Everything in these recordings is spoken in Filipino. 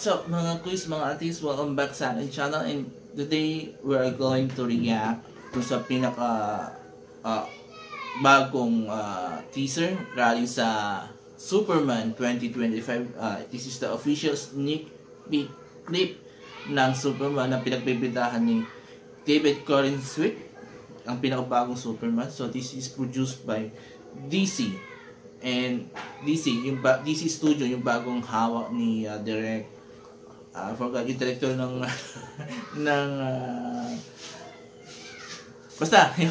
What's up mga quiz, mga artists? Welcome back sa aking channel, and today we are going to react to sa pinaka bagong teaser galing sa Superman 2025. This is the official sneak peek clip ng Superman na pinagbibidahan ni David Corenswet, ang pinakabagong Superman. So this is produced by DC. And DC Studio, yung bagong hawak ni forgot yung director ng basta yun,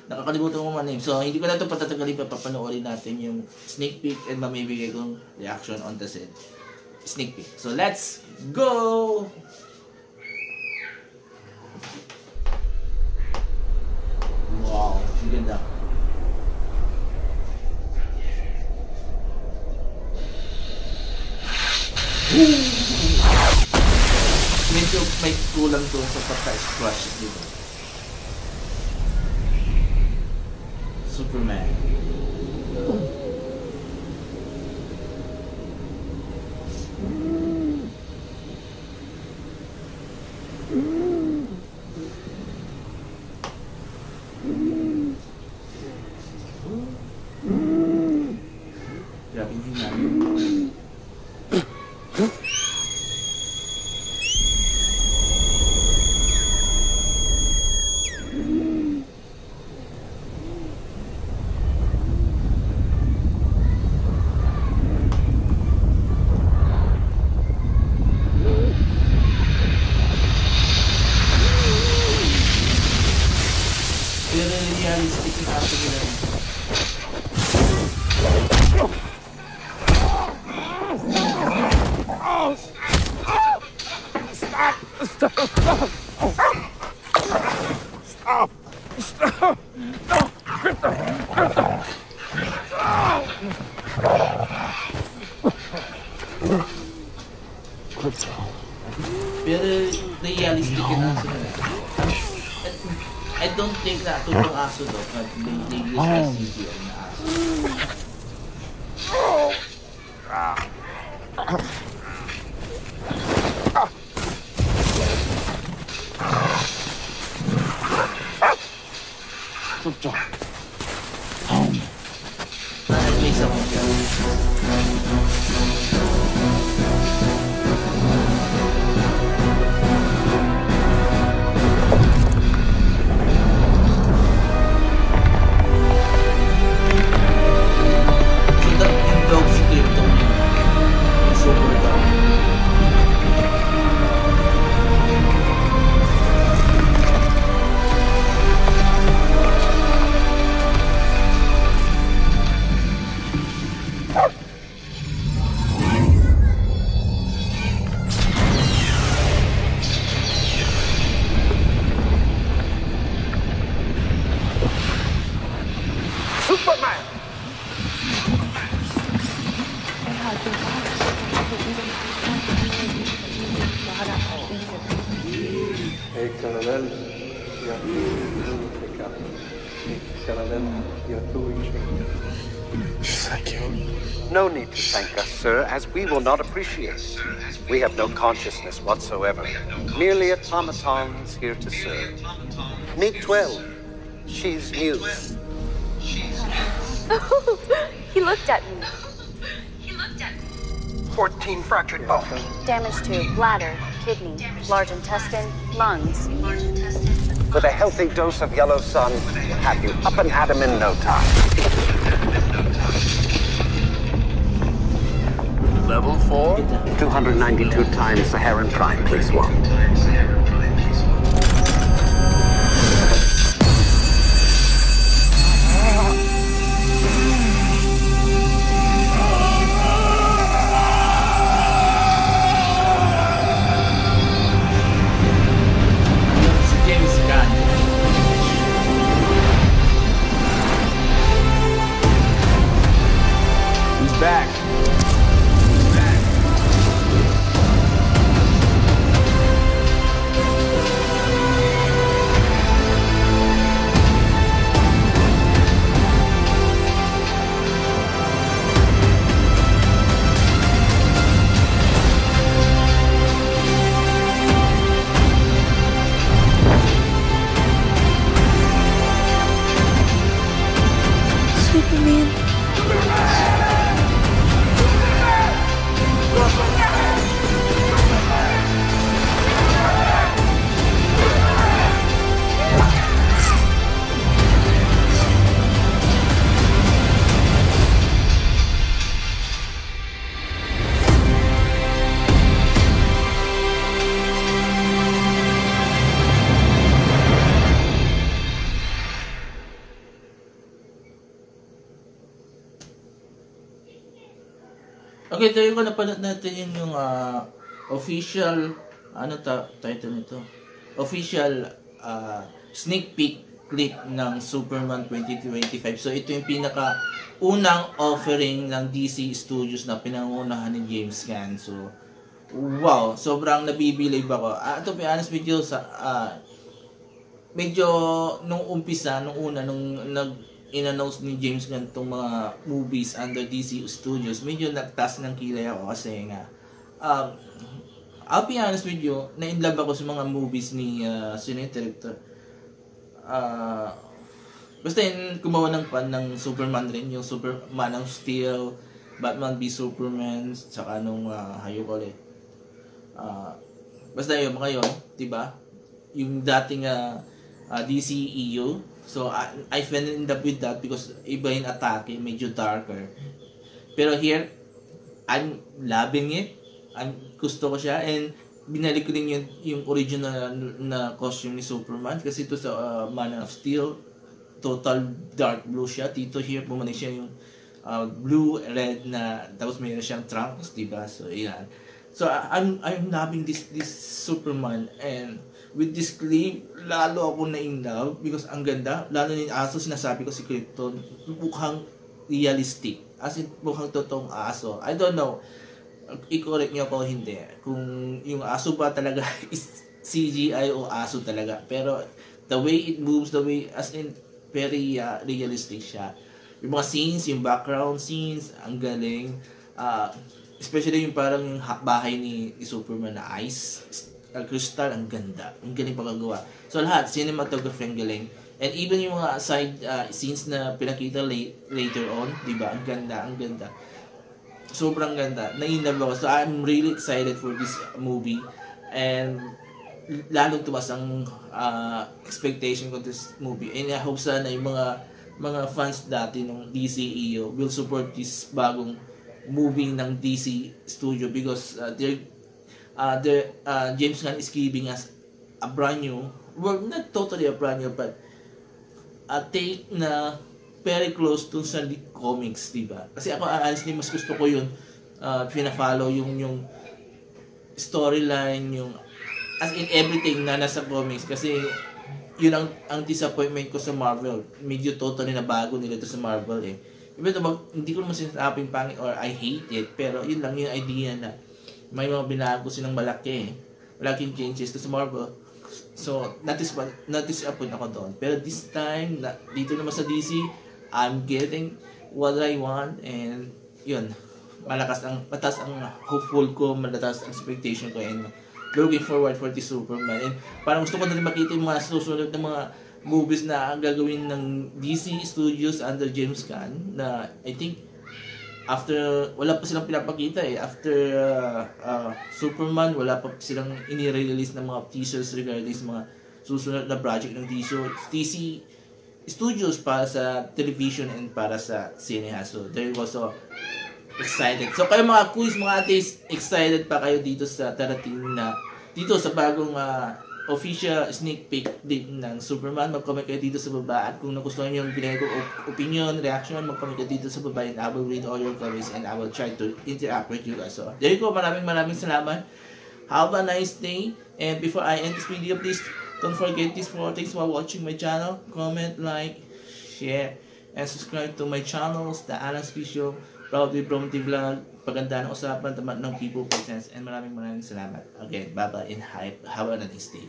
nakakalimutan ko man name. So hindi ko na ito patatagalin, papanoorin natin yung sneak peek and mamibigay kong reaction on the set sneak peek. So let's go. Wow, ang ganda. Medyo may kulang doon sa pagka-splash, di ba? Superman. Grabe yung hinami. Realistic yung aso nila. Stop! No! Krypto! Pero realistic yung aso nila. I don't think na totoong aso to, but they use a CGI na aso. May isa mo siya. Superman! Hey, Colonel, you're doing Thank you. No need to thank us, sir, as we will not appreciate. We have no consciousness whatsoever. Merely automatons here to serve. Meet 12. She's new. He looked at me. 14 fractured bones. Damage to bladder, kidney, large intestine, lungs. With a healthy dose of yellow sun, we'll have you up and at 'em in no time. Level 4? 292 times Saharan Prime, please, one. Back. Okay, tayo ko napanood natin yung official, title nito? Official sneak peek clip ng Superman 2025. So, ito yung pinaka-unang offering ng DC Studios na pinangunahan ni James Gunn. So, wow, sobrang nabibilib ako. To be honest with you, medyo nung umpisa, nung in-announce ni James Gunn itong mga movies under DC Studios, medyo nagtas ng kilay ako kasi nga, I'll be honest with you, na-inlove ako sa mga movies ni sino yung director. Basta yung gumawa ng Superman rin, yung Superman of Steel, Batman v Superman, saka nung hayop ulit. Basta yun, mga yun, diba? Yung dating DCEU. So, I fell in love with that because iba yung atake, medyo darker. Pero here, I'm loving it. Gusto ko siya, and binalik ko din yung original na costume ni Superman kasi ito sa Man of Steel, total dark blue siya. Dito here, bumalik siya yung blue, red na, tapos mayroon siyang trunks, diba? So, yan. So, I'm loving this Superman, and with this clip, lalo ako na in love because ang ganda. Lalo yung aso, sinasabi ko si Krypton, mukhang realistic. As in, mukhang totoong aso. I don't know. I-correct niyo ako hindi. Kung yung aso ba talaga is CGI o aso talaga. Pero the way it moves, the way, as in, very realistic siya. Yung mga scenes, yung background scenes, ang galing. Especially yung parang yung bahay ni Superman na ice, crystal, ang ganda. Ang galing pagkagawa. So lahat, cinematography ang galing. And even yung mga side scenes na pinakita later on, diba? Ang ganda, ang ganda. Sobrang ganda. Na-inlove ako. So I'm really excited for this movie. And lalong tumas ang expectation ko this movie. And I hope sana yung mga fans dati ng DCEU will support this bagong movie ng DC Studio because James Gunn is giving us a brand new, well, not totally a brand new, but a take na very close to sa comics, diba? Kasi ako, honestly, mas gusto ko yun, pina-follow yung storyline, yung, as in everything na nasa comics, kasi yun ang disappointment ko sa Marvel. Medyo totally na bago nila ito sa Marvel eh. Hindi ko naman sinasabing pangit or I hate it, pero yun lang yung idea na may mga binago silang malaki eh. Malaking changes to sa Marvel. So, na-disappoint ako doon. Pero this time, dito naman sa DC, I'm getting what I want, and yun, mataas ang hopeful ko, mataas ang expectation ko, and looking forward for this Superman. And parang gusto ko na rin makita yung mga susunod na mga movies na gagawin ng DC Studios under James Gunn, na I think after, wala pa silang pinapakita eh, after Superman, wala pa silang inire-release ng mga teasers regarding sa mga susunod na project ng DC Studios para sa television and para sa cineha. So, there was so excited. So, kayo mga quiz, mga ates, excited pa kayo dito sa darating na, dito sa bagong official sneak peek din ng Superman. Mag-comment kayo dito sa baba. At kung nagustuhan nyo yung binigay ko opinion, reaction, mag-comment kayo dito sa baba, and I will read all your comments and I will try to interact with you guys. So, there you go. Maraming salamat. Have a nice day. And before I end this video, please don't forget these 4 things while watching my channel. Comment, like, share, and subscribe to my channels, The Alan's Show, Proudly Promotive Vlog, Paganda ng Usapan, Tamat ng People Presence, and maraming salamat. Again, bye-bye and have a nice day.